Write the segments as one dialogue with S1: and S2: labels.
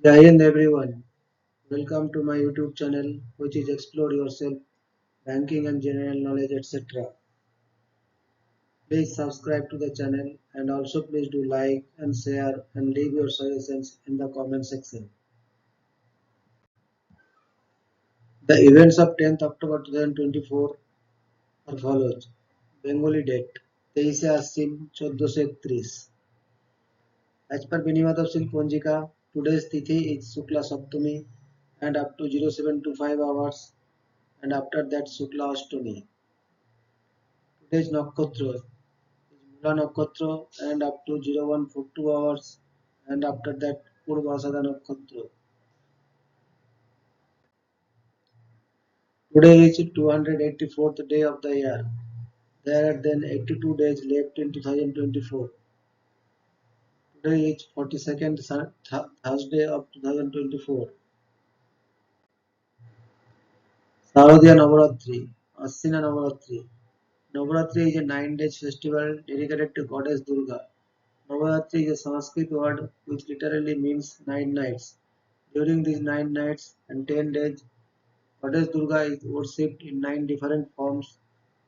S1: Jai Hind everyone. Welcome to my YouTube channel, which is Explore Yourself, Banking and General Knowledge, etc. Please subscribe to the channel and also please do like and share and leave your suggestions in the comment section. The events of 10th October 2024 are follows. Bengali date 23 Ashwin 1431. As per Vinimad of Silk Ponjika, today's Tithi is Shukla Saptami and up to 0725 hours and after that Shukla Ashtami. Today's Nakhotra is Mula Nakhotra and up to 0142 hours and after that Purvasada Nakhotra. Today is 284th day of the year. There are then 82 days left in 2024. Today is 42nd Thursday of 2024. Sarodiya Navaratri, Asina Navaratri. Navaratri is a 9 days festival dedicated to goddess Durga. Navaratri is a Sanskrit word which literally means 9 nights. During these 9 nights and 10 days, Goddess Durga is worshipped in 9 different forms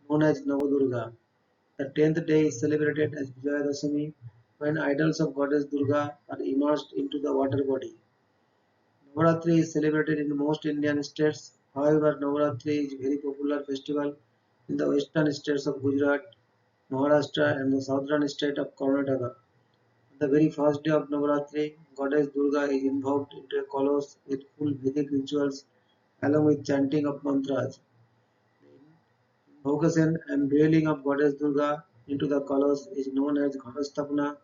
S1: known as Navadurga. The 10th day is celebrated as Vijayadashami when idols of Goddess Durga are immersed into the water body. Navaratri is celebrated in most Indian states. However, Navaratri is a very popular festival in the western states of Gujarat, Maharashtra and the southern state of Karnataka. On the very first day of Navaratri, Goddess Durga is invoked into a colossus with full Vedic rituals along with chanting of mantras. The invocation and wailing of Goddess Durga into the colossus is known as Ghatastapana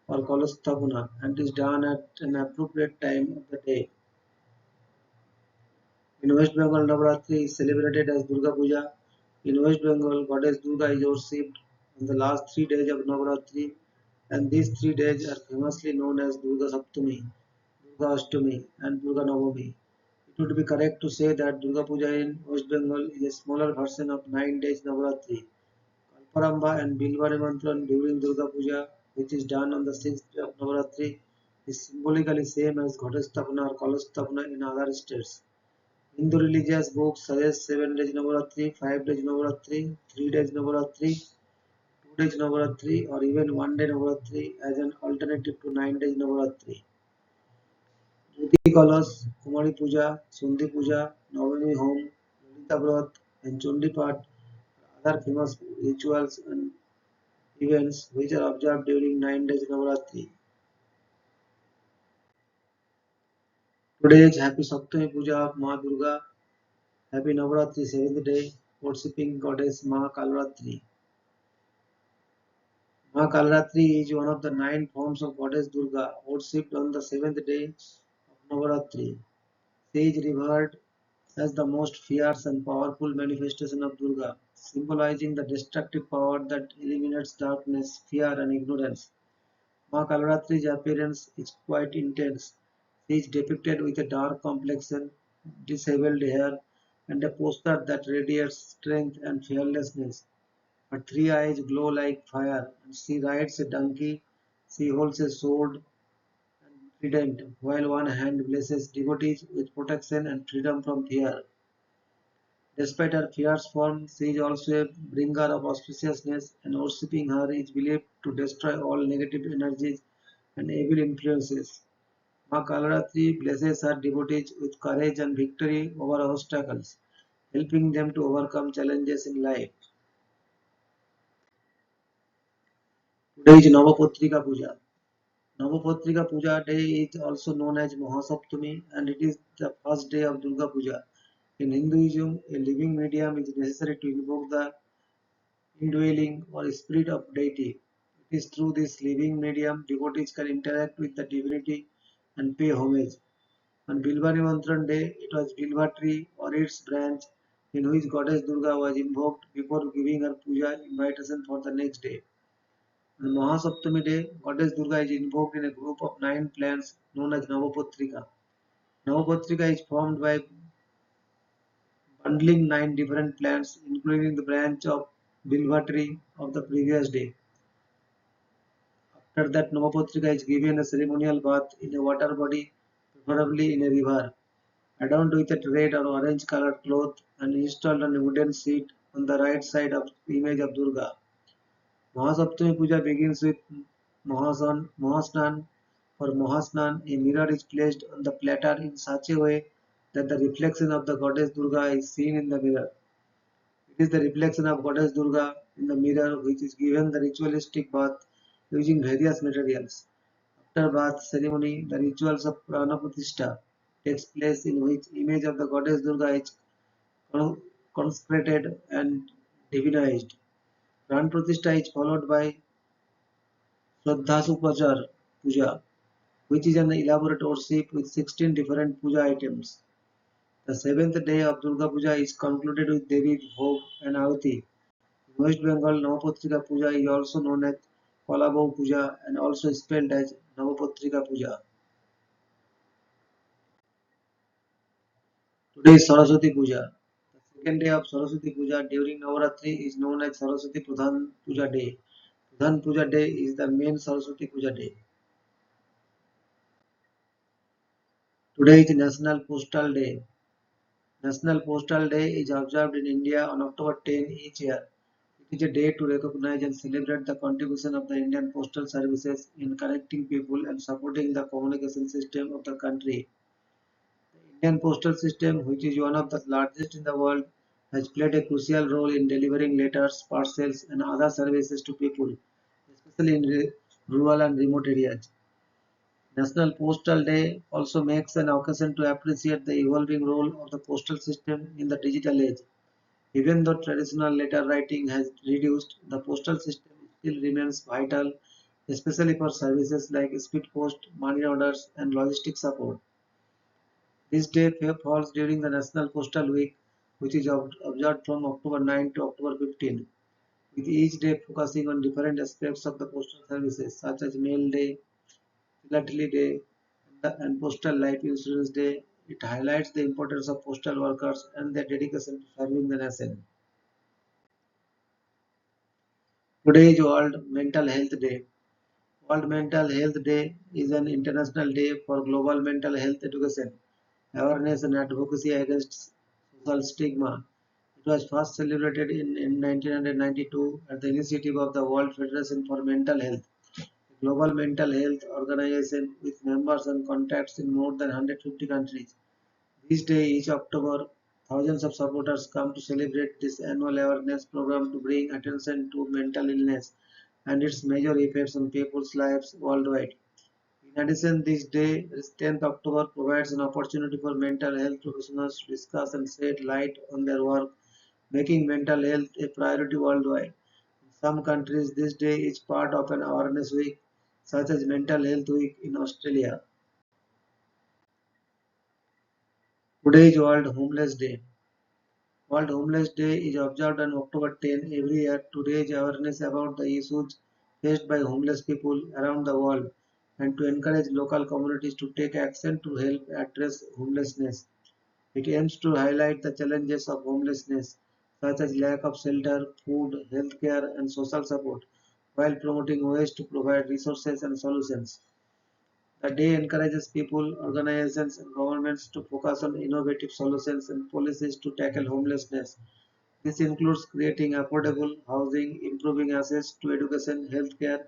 S1: or Kolosthapana and is done at an appropriate time of the day. In West Bengal, Navaratri is celebrated as Durga Puja. In West Bengal, Goddess Durga is worshipped on the last 3 days of Navaratri, and these 3 days are famously known as Durga Saptami, Durga Ashtami, and Durga Navami. It would be correct to say that Durga Puja in West Bengal is a smaller version of 9 days Navaratri. Kalparamba and Bilva Nimantran during Durga Puja, which is done on the 6th day of Navaratri, is symbolically same as Ghatastapana or Kalastapana in other states. Hindu religious books suggest 7 days Navaratri, 5 days Navaratri, 3 days Navaratri, 2 days Navaratri, or even 1 day Navaratri as an alternative to 9 days Navaratri. Jyoti Kalas, Kumari Puja, Sundhi Puja, Navami Home, Lalita Vrat, and Chundi Pat are other famous rituals and events which are observed during 9 days Navaratri. Today is Happy Saptami Puja of Ma Durga, Happy Navaratri 7th day, worshipping goddess Ma Kalratri. Ma Kalratri is one of the 9 forms of goddess Durga worshipped on the 7th day of Navaratri. She is revered as the most fierce and powerful manifestation of Durga, symbolizing the destructive power that eliminates darkness, fear, and ignorance. Ma Kalratri's appearance is quite intense. She is depicted with a dark complexion, disheveled hair, and a posture that radiates strength and fearlessness. Her 3 eyes glow like fire, and she rides a donkey. She holds a sword and trident, while one hand blesses devotees with protection and freedom from fear. Despite her fierce form, she is also a bringer of auspiciousness, and worshipping her is believed to destroy all negative energies and evil influences. Ma Kalaratri blesses her devotees with courage and victory over obstacles, helping them to overcome challenges in life. Today is Navapatrika Puja. Navapatrika Puja day is also known as Mahasaptami and it is the first day of Durga Puja. In Hinduism, a living medium is necessary to invoke the indwelling or spirit of deity. It is through this living medium devotees can interact with the divinity and pay homage. On Bilvanimantran day, it was Bilva tree or its branch in which goddess Durga was invoked before giving her puja invitation for the next day. On Mahasaptami day, goddess Durga is invoked in a group of 9 plants known as Navapatrika. Navapatrika is formed by bundling 9 different plants, including the branch of Bilva tree of the previous day. After that, Navapatrika is given a ceremonial bath in a water body preferably in a river, adorned with a red or orange colored cloth and installed on a wooden seat on the right side of the image of Durga. Mahasaptami Puja begins with Mahasnan. For Mahasnan, a mirror is placed on the platter in such a way that the reflection of the goddess Durga is seen in the mirror. It is the reflection of goddess Durga in the mirror which is given the ritualistic bath using various materials. After bath ceremony, the rituals of Pranapratishtha takes place in which image of the goddess Durga is consecrated and divinized. Pran Pratishtha is followed by Shraddhasupachar Puja, which is an elaborate worship with 16 different puja items. The seventh day of Durga Puja is concluded with Devi Bhog and Ahuti. In West Bengal, Navapatrika Puja is also known as Palabhau Puja and also spelled as Navapatrika Puja. Today is Saraswati Puja. The second day of Saraswati Puja during Navaratri is known as Saraswati Pradhan Puja Day. Pradhan Puja Day is the main Saraswati Puja day. Today is National Postal Day. National Postal Day is observed in India on October 10 each year. It is a day to recognize and celebrate the contribution of the Indian postal services in connecting people and supporting the communication system of the country. The Indian postal system, which is one of the largest in the world, has played a crucial role in delivering letters, parcels, and other services to people, especially in rural and remote areas. National Postal Day also makes an occasion to appreciate the evolving role of the postal system in the digital age. Even though traditional letter writing has reduced, the postal system still remains vital, especially for services like speed post, money orders, and logistic support. This day falls during the National Postal Week, which is observed from October 9 to October 15, with each day focusing on different aspects of the postal services, such as Mail Day, Philately Day, and Postal Life Insurance Day. It highlights the importance of postal workers and their dedication to serving the nation. Today is World Mental Health Day. World Mental Health Day is an international day for global mental health education, awareness and advocacy against social stigma. It was first celebrated in 1992 at the initiative of the World Federation for Mental Health, a global mental health organization with members and contacts in more than 150 countries. This day, each October, thousands of supporters come to celebrate this annual awareness program to bring attention to mental illness and its major effects on people's lives worldwide. In addition, this day, this 10th October, provides an opportunity for mental health professionals to discuss and shed light on their work, making mental health a priority worldwide. In some countries, this day is part of an awareness week, such as Mental Health Week in Australia. Today is World Homeless Day. World Homeless Day is observed on October 10 every year to raise awareness about the issues faced by homeless people around the world and to encourage local communities to take action to help address homelessness. It aims to highlight the challenges of homelessness, such as lack of shelter, food, healthcare, and social support, while promoting ways to provide resources and solutions. The day encourages people, organizations, and governments to focus on innovative solutions and policies to tackle homelessness. This includes creating affordable housing, improving access to education, healthcare,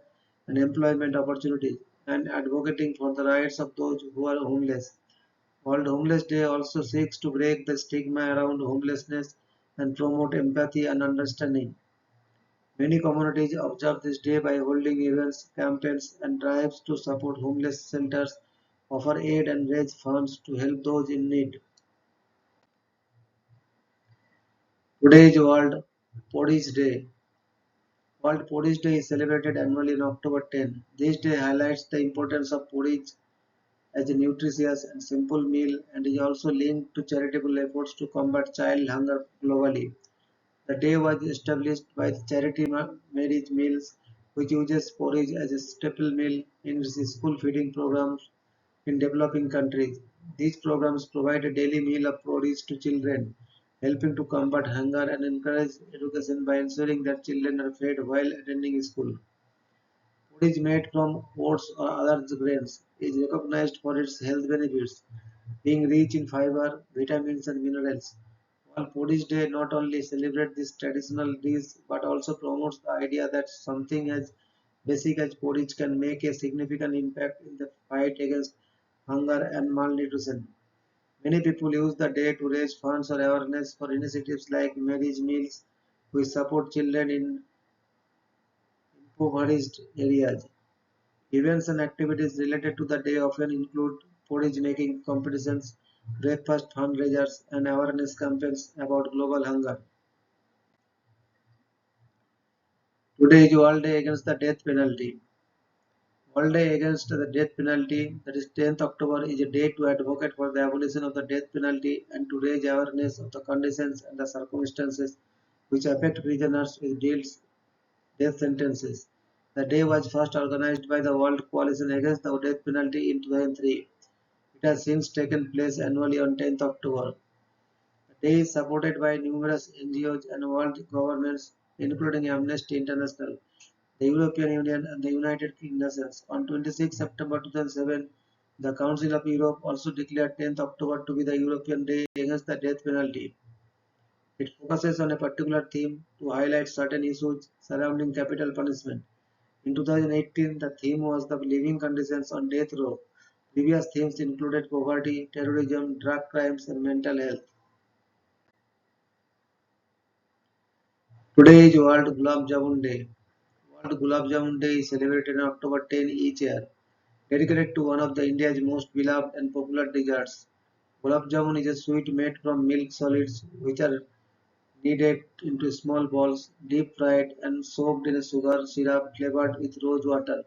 S1: and employment opportunities, and advocating for the rights of those who are homeless. World Homeless Day also seeks to break the stigma around homelessness and promote empathy and understanding. Many communities observe this day by holding events, campaigns, and drives to support homeless shelters, offer aid, and raise funds to help those in need. Today is World Porridge Day. World Porridge Day is celebrated annually on October 10. This day highlights the importance of porridge as a nutritious and simple meal and is also linked to charitable efforts to combat child hunger globally. The day was established by the charity Marriage Meals, which uses porridge as a staple meal in its school feeding programs in developing countries. These programs provide a daily meal of porridge to children, helping to combat hunger and encourage education by ensuring that children are fed while attending school. Food is made from oats or other grains. is recognized for its health benefits, being rich in fiber, vitamins, and minerals. While Porridge Day not only celebrates this traditional dish but also promotes the idea that something as basic as porridge can make a significant impact in the fight against hunger and malnutrition. Many people use the day to raise funds or awareness for initiatives like Mary's Meals, which support children in impoverished areas. Events and activities related to the day often include porridge making competitions, breakfast fundraisers, and awareness campaigns about global hunger. Today is World Day Against the Death Penalty. World Day Against the Death Penalty, that is 10th October, is a day to advocate for the abolition of the death penalty and to raise awareness of the conditions and the circumstances which affect prisoners with death sentences. The day was first organized by the World Coalition Against the Death Penalty in 2003. It has since taken place annually on 10th October. The day is supported by numerous NGOs and world governments, including Amnesty International, the European Union, and the United Nations. On 26 September 2007, the Council of Europe also declared 10th October to be the European Day Against the Death Penalty. It focuses on a particular theme to highlight certain issues surrounding capital punishment. In 2018, the theme was the living conditions on death row. Previous themes included poverty, terrorism, drug crimes, and mental health. Today is World Gulab Jamun Day. World Gulab Jamun Day is celebrated on October 10 each year, dedicated to one of the India's most beloved and popular desserts. Gulab Jamun is a sweet made from milk solids which are kneaded into small balls, deep fried and soaked in a sugar syrup flavored with rose water,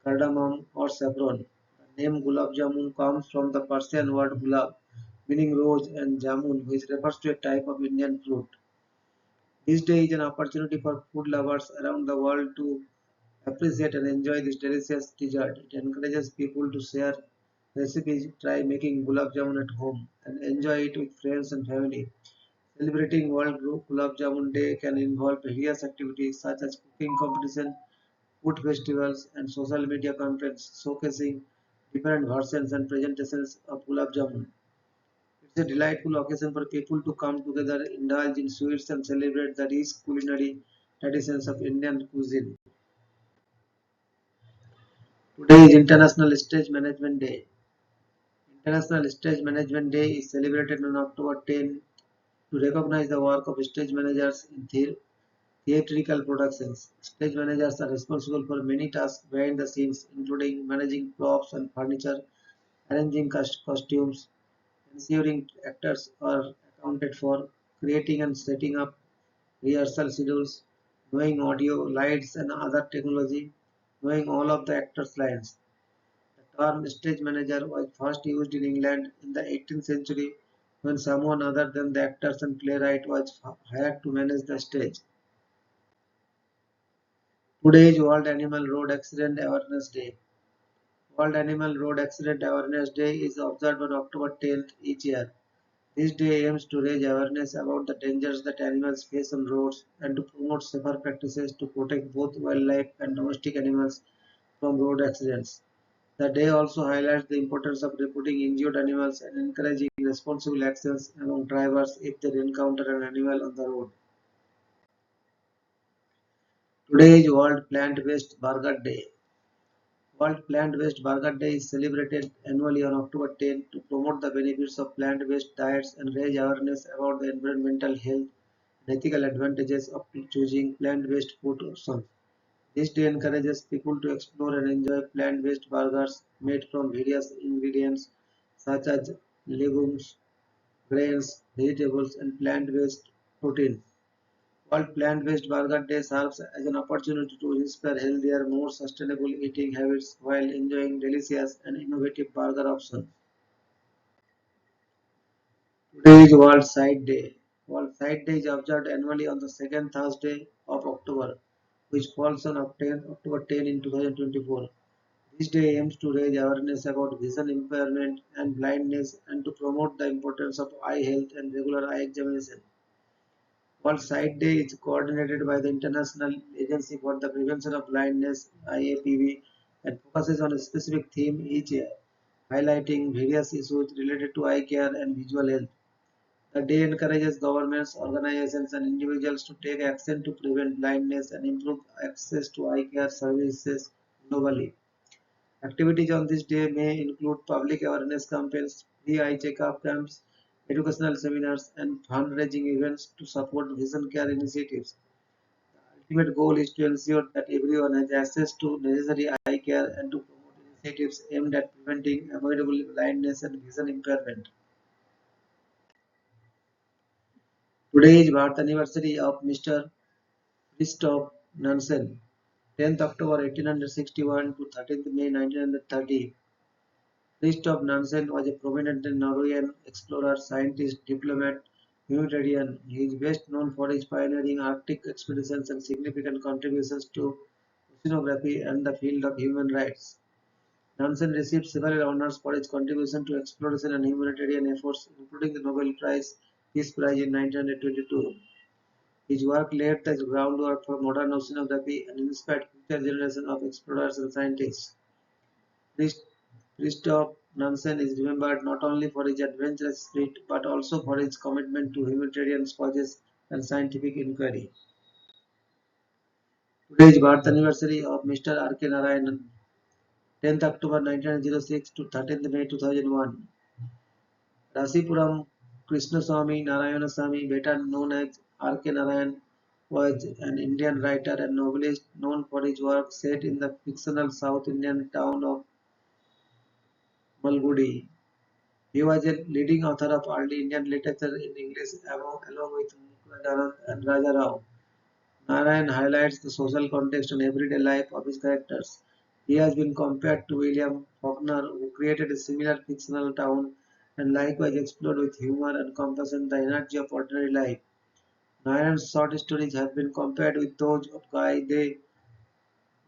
S1: cardamom or saffron. The name Gulab Jamun comes from the Persian word gulab, meaning rose, and jamun, which refers to a type of Indian fruit. This day is an opportunity for food lovers around the world to appreciate and enjoy this delicious dessert. It encourages people to share recipes, try making gulab jamun at home, and enjoy it with friends and family. Celebrating World Gulab Jamun Day can involve various activities such as cooking competition, food festivals, and social media campaigns showcasing different versions and presentations of gulab jamun. It's a delightful occasion for people to come together, indulge in sweets, and celebrate the rich culinary traditions of Indian cuisine. Today is International Stage Management Day. International Stage Management Day is celebrated on October 10 to recognize the work of stage managers in theatrical productions. Stage managers are responsible for many tasks behind the scenes, including managing props and furniture, arranging costumes, ensuring actors are accounted for, creating and setting up rehearsal schedules, knowing audio, lights, and other technology, knowing all of the actors' lines. The term stage manager was first used in England in the 18th century when someone other than the actors and playwright was hired to manage the stage. Today is World Animal Road Accident Awareness Day. World Animal Road Accident Awareness Day is observed on October 10th each year. This day aims to raise awareness about the dangers that animals face on roads and to promote safer practices to protect both wildlife and domestic animals from road accidents. The day also highlights the importance of reporting injured animals and encouraging responsible actions among drivers if they encounter an animal on the road. Today is World Plant-Based Burger Day. World Plant-Based Burger Day is celebrated annually on October 10 to promote the benefits of plant-based diets and raise awareness about the environmental health and ethical advantages of choosing plant-based food options. This day encourages people to explore and enjoy plant-based burgers made from various ingredients such as legumes, grains, vegetables, and plant-based protein. World Plant-Based Burger Day serves as an opportunity to inspire healthier, more sustainable eating habits while enjoying delicious and innovative burger options. Today is World Sight Day. World Sight Day is observed annually on the second Thursday of October, which falls on October 10 in 2024. This day aims to raise awareness about vision impairment and blindness and to promote the importance of eye health and regular eye examination. World Sight Day is coordinated by the International Agency for the Prevention of Blindness (IAPB) and focuses on a specific theme each year, highlighting various issues related to eye care and visual health. The day encourages governments, organizations, and individuals to take action to prevent blindness and improve access to eye care services globally. Activities on this day may include public awareness campaigns, free eye checkup camps, educational seminars, and fundraising events to support vision care initiatives. The ultimate goal is to ensure that everyone has access to necessary eye care and to promote initiatives aimed at preventing avoidable blindness and vision impairment. Today is birth anniversary of Mr. Christoph Nansen, 10th October 1861 to 13th May 1930. Christoph Nansen was a prominent Norwegian explorer, scientist, diplomat, humanitarian. He is best known for his pioneering Arctic expeditions and significant contributions to oceanography and the field of human rights. Nansen received several honors for his contribution to exploration and humanitarian efforts, including the Nobel Peace Prize in 1922. His work laid the groundwork for modern oceanography and inspired future generations of explorers and scientists. Christ- Christoph Nansen is remembered not only for his adventurous spirit but also for his commitment to humanitarian causes and scientific inquiry. Today is birth anniversary of Mr. R. K. Narayanan, 10th October 1906 to 13th May 2001. Rasipuram Krishnaswamy Narayanasamy, better known as R. K. Narayan, was an Indian writer and novelist known for his work set in the fictional South Indian town of Malgudi. He was a leading author of early Indian literature in English along with Mukundan Anand and Raja Rao. Narayan highlights the social context and everyday life of his characters. He has been compared to William Faulkner, who created a similar fictional town and likewise explored with humor and compassion the energy of ordinary life. Narayan's short stories have been compared with those of Guy de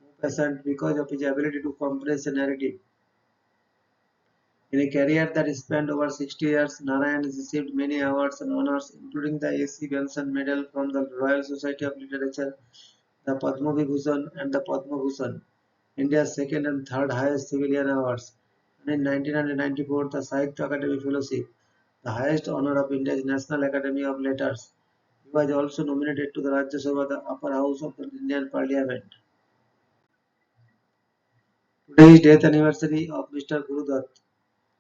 S1: Maupassant because of his ability to compress a narrative. In a career that spanned over 60 years, Narayan has received many awards and honors, including the A.C. Benson Medal from the Royal Society of Literature, the Padma Vibhushan and the Padma Bhushan, India's second and third highest civilian awards, and in 1994 the Sahitya Academy Fellowship, the highest honor of India's National Academy of Letters. He was also nominated to the Rajya Sabha, the upper house of the Indian Parliament. Today is death anniversary of Mr. Guru Dutt,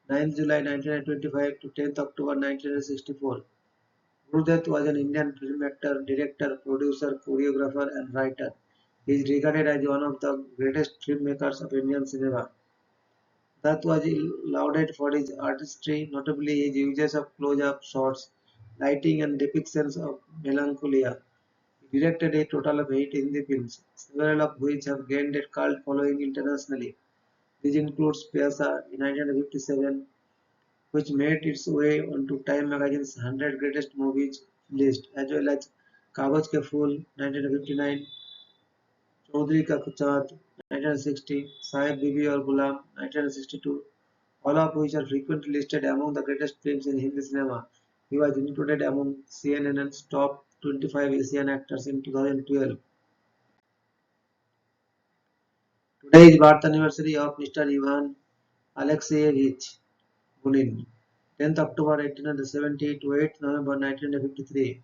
S1: 9th July 1925 to 10th October 1964. Guru Dutt was an Indian film actor, director, producer, choreographer, and writer. He is regarded as one of the greatest filmmakers of Indian cinema. Dutt was lauded for his artistry, notably his uses of close-up shots, lighting, and depictions of melancholia. He directed a total of 8 Hindi films, several of which have gained a cult following internationally. This includes Pyasa in 1957, which made its way onto Time magazine's 100 greatest movies list, as well as Kagaz Ke Phool 1959, Chaudhary Ka Chaand 1960, Sahib Bibi Aur Ghulam 1962, all of which are frequently listed among the greatest films in Hindi cinema. He was included among CNN's top 25 Asian actors in 2012. Today is birth anniversary of Mr. Ivan Alexeyevich Bunin, 10th October 1870 to 8th November 1953.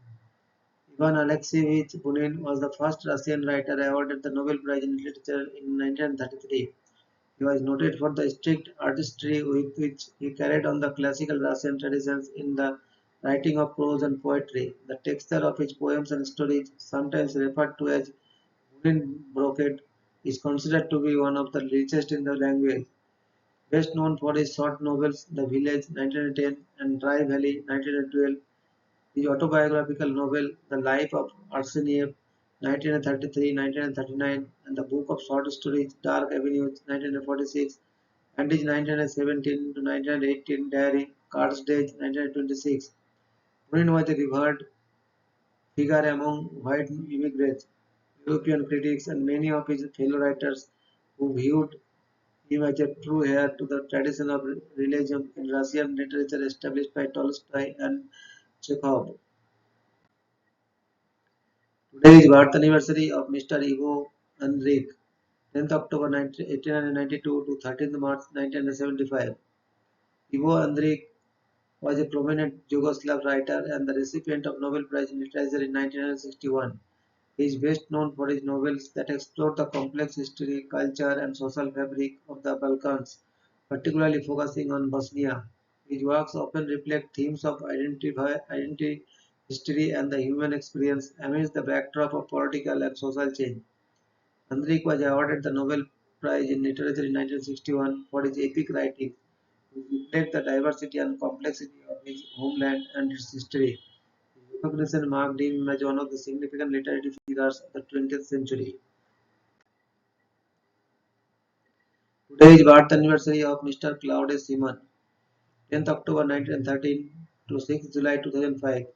S1: Ivan Alexeyevich Bunin was the first Russian writer awarded the Nobel Prize in Literature in 1933. He was noted for the strict artistry with which he carried on the classical Russian traditions in the writing of prose and poetry. The texture of his poems and stories, sometimes referred to as Bunin brocade, is considered to be one of the richest in the language. Best known for his short novels The Village 1910 and Dry Valley 1912, his autobiographical novel The Life of Arseniev 1933-1939 and the book of short stories Dark Avenues 1946 and his 1917 to 1918 diary Cards Days 1926. Bunin was a revered figure among white immigrants, European critics and many of his fellow writers who viewed him as a true heir to the tradition of realism in Russian literature established by Tolstoy and Chekhov. Today is birth anniversary of Mr. Ivo Andrić, 10th October 1892 to 13th March 1975. Ivo Andrić was a prominent Yugoslav writer and the recipient of Nobel Prize in Literature in 1961. He is best known for his novels that explore the complex history, culture, and social fabric of the Balkans, particularly focusing on Bosnia. His works often reflect themes of identity, history, and the human experience amidst the backdrop of political and social change. Andrić was awarded the Nobel Prize in Literature in 1961 for his epic writing, which reflect the diversity and complexity of his homeland and its history. His recognition marked him as one of the significant literary figures of the 20th century. Today is birth anniversary of Mr. Claude Simon, 10th October 1913 to 6th July 2005.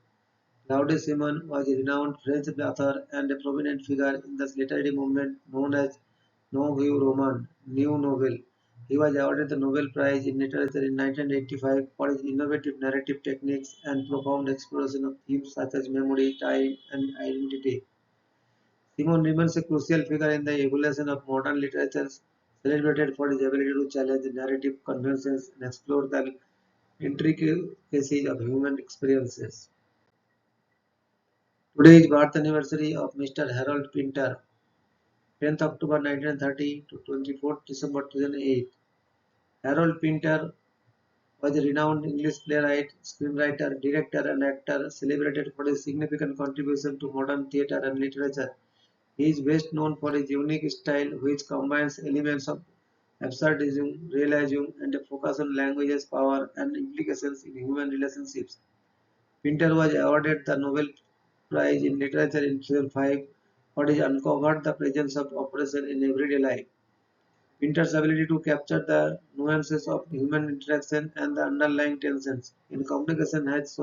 S1: Claude Simon was a renowned French author and a prominent figure in the literary movement known as Nouveau Roman, New Novel. He was awarded the Nobel Prize in Literature in 1985 for his innovative narrative techniques and profound exploration of themes such as memory, time, and identity. Simon remains a crucial figure in the evolution of modern literature, celebrated for his ability to challenge narrative conventions and explore the intricacies of human experiences. Today is birth anniversary of Mr. Harold Pinter, 10th October 1930 to 24th December 2008. Harold Pinter was a renowned English playwright, screenwriter, director, and actor celebrated for his significant contribution to modern theatre and literature. He is best known for his unique style, which combines elements of absurdism, realism, and a focus on language's power and implications in human relationships. Pinter was awarded the Nobel Prize in Literature in 2005 for his uncovered the presence of oppression in everyday life. Pinter's ability to capture the nuances of human interaction and the underlying tensions in communication has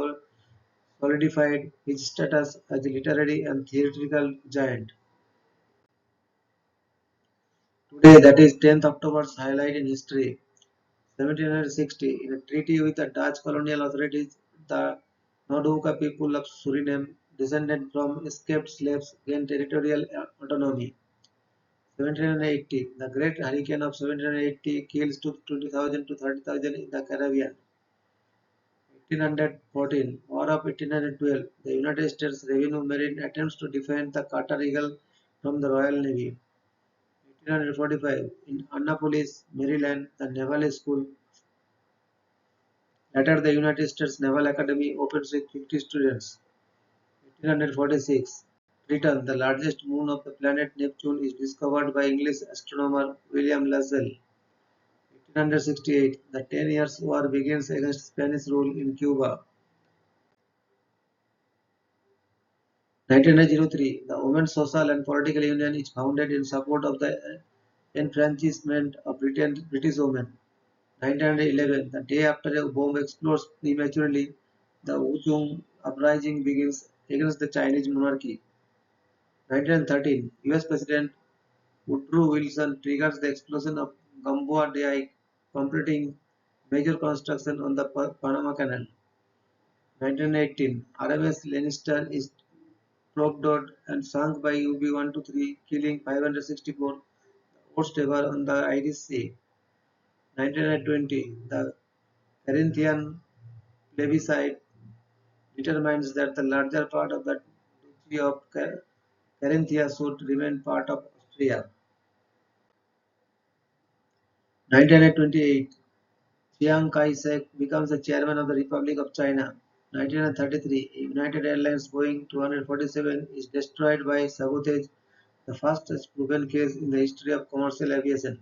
S1: solidified his status as a literary and theatrical giant. Today, that is 10th October's highlight in history. 1760, in a treaty with the Dutch colonial authorities, the Noordhoeka people of Suriname, descended from escaped slaves, gained territorial autonomy. 1780, the Great Hurricane of 1780 kills to 20,000 to 30,000 in the Caribbean. 1814, War of 1812, the United States Revenue Marine attempts to defend the Carter Eagle from the Royal Navy. 1845, in Annapolis, Maryland, the Naval School, later the United States Naval Academy, opens with 50 students. 1846, Triton, the largest moon of the planet Neptune, is discovered by English astronomer William Lassell. 1868, the 10 Years' War begins against Spanish rule in Cuba. 1903, the Women's Social and Political Union is founded in support of the enfranchisement of British women. 1911, the day after a bomb explodes prematurely, the Wuchang uprising begins against the Chinese monarchy. 1913, US President Woodrow Wilson triggers the explosion of Gamboa Dike, completing major construction on the Panama Canal. 1918, RMS Lannister is torpedoed and sunk by UB-123, killing 564 worst ever on the Irish Sea. 1920, the Carinthian plebiscite determines that the larger part of the Duchy of Carinthia should remain part of Austria. 1928, Chiang Kai-shek becomes the chairman of the Republic of China. 1933, United Airlines Boeing 247 is destroyed by sabotage, the fastest proven case in the history of commercial aviation.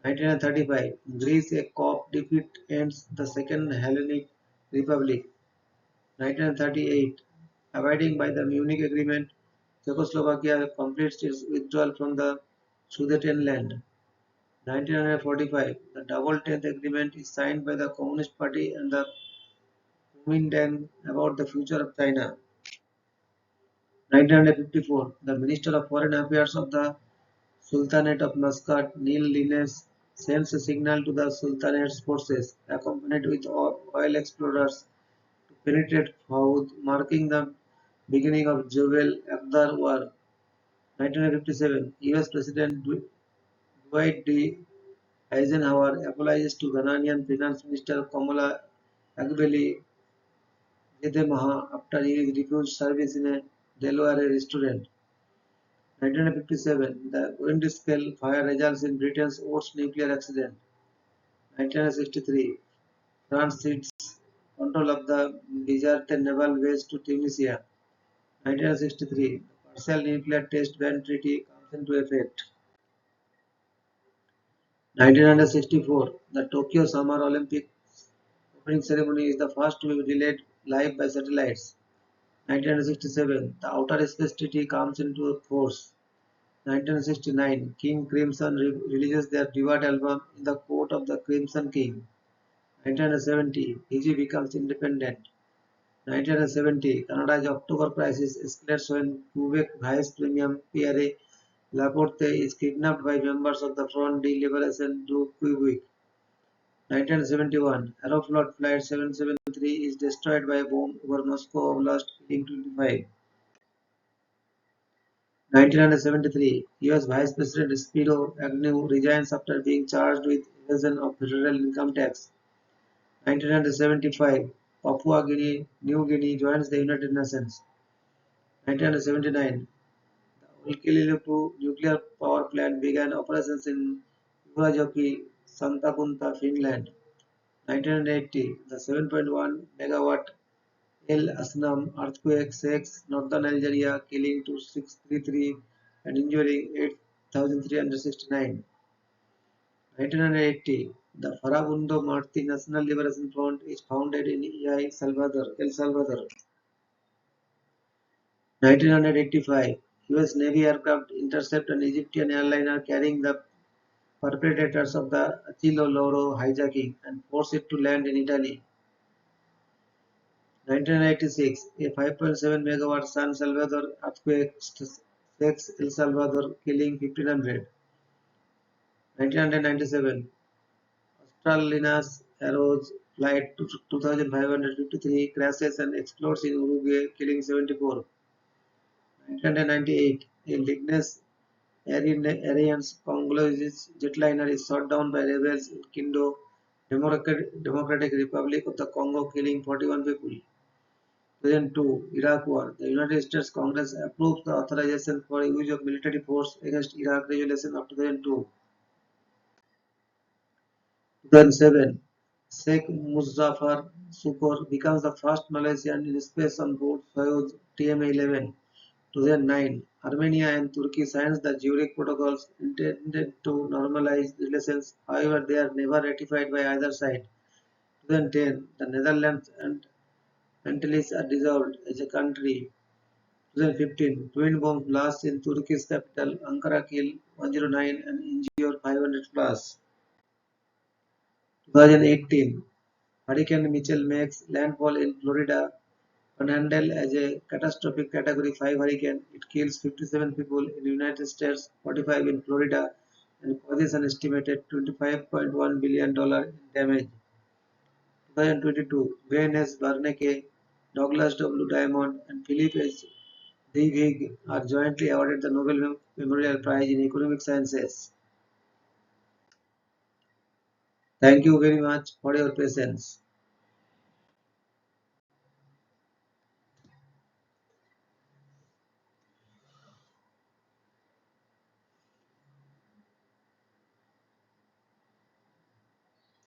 S1: 1935, Greece a COP defeat ends the Second Hellenic Republic. 1938, abiding by the Munich Agreement, Czechoslovakia completes its withdrawal from the Sudetenland. 1945, the Double Tenth Agreement is signed by the Communist Party and the Kuomintang about the future of China. 1954, the Minister of Foreign Affairs of the Sultanate of Muscat, Neil Linnes, sends a signal to the Sultanate's forces, accompanied with oil explorers, to penetrate Faud, marking the beginning of Jebel Akhdar War. 1957, US President Dwight D. Eisenhower apologizes to Ghanaian Finance Minister Kamala Agbeli Gedemaha after he refused service in a Delaware restaurant. 1957, the Windscale fire results in Britain's worst nuclear accident. 1963, France cedes control of the Bizerte naval base to Tunisia. 1963, the partial nuclear test ban treaty comes into effect. 1964, the Tokyo Summer Olympics opening ceremony is the first to be relayed live by satellites. 1967, the Outer Space Treaty comes into force. 1969, King Crimson releases their debut album In the Court of the Crimson King. 1970, Fiji becomes independent. 1970, Canada's October crisis escalates when Quebec Vice Premier Pierre Laporte is kidnapped by members of the Front de Liberation du Quebec. 1971, Aeroflot Flight 773 is destroyed by a bomb over Moscow Oblast, killing 25. 1973, US Vice President Spiro Agnew resigns after being charged with evasion of federal income tax. 1975, Papua New Guinea joins the United Nations. 1979, the Olkiluoto nuclear power plant began operations in Urajoki, Santakunta, Finland. 1980, the 7.1 megawatt El Asnam earthquake shakes northern Algeria, killing 2633 and injuring 8,369. 1980, the Farabundo Marti National Liberation Front is founded in El Salvador. 1985, US Navy aircraft intercept an Egyptian airliner carrying the perpetrators of the Achille Lauro hijacking and force it to land in Italy. 1996, a 5.7 megawatt San Salvador earthquake shakes El Salvador, killing 1,500. 1997, Australinas Aeros Flight 2553 crashes and explodes in Uruguay, killing 74. 1998, a Lignes Airlines Congolese jetliner is shot down by rebels in Kindo Democratic Republic of the Congo, killing 41 people. 2002, Iraq War. The United States Congress approves the authorization for use of military force against Iraq Resolution of 2002. 2007, Sheikh Muzaffar Sukor becomes the first Malaysian in space on board Soyuz TMA-11. 2009, Armenia and Turkey signs the Zurich Protocols intended to normalize relations, however they are never ratified by either side. 2010, the Netherlands and Antilles are dissolved as a country. 2015, twin bomb blasts in Turkey's capital Ankara kill 109 and injure 500 plus. 2018, Hurricane Mitchell makes landfall in Florida Panhandle as a catastrophic Category 5 hurricane. It kills 57 people in the United States, 45 in Florida, and causes an estimated $25.1 billion in damage. 2022, Wayne S. Bernanke, Douglas W. Diamond, and Philip H. Dybvig are jointly awarded the Nobel Memorial Prize in Economic Sciences. Thank you very much for your patience.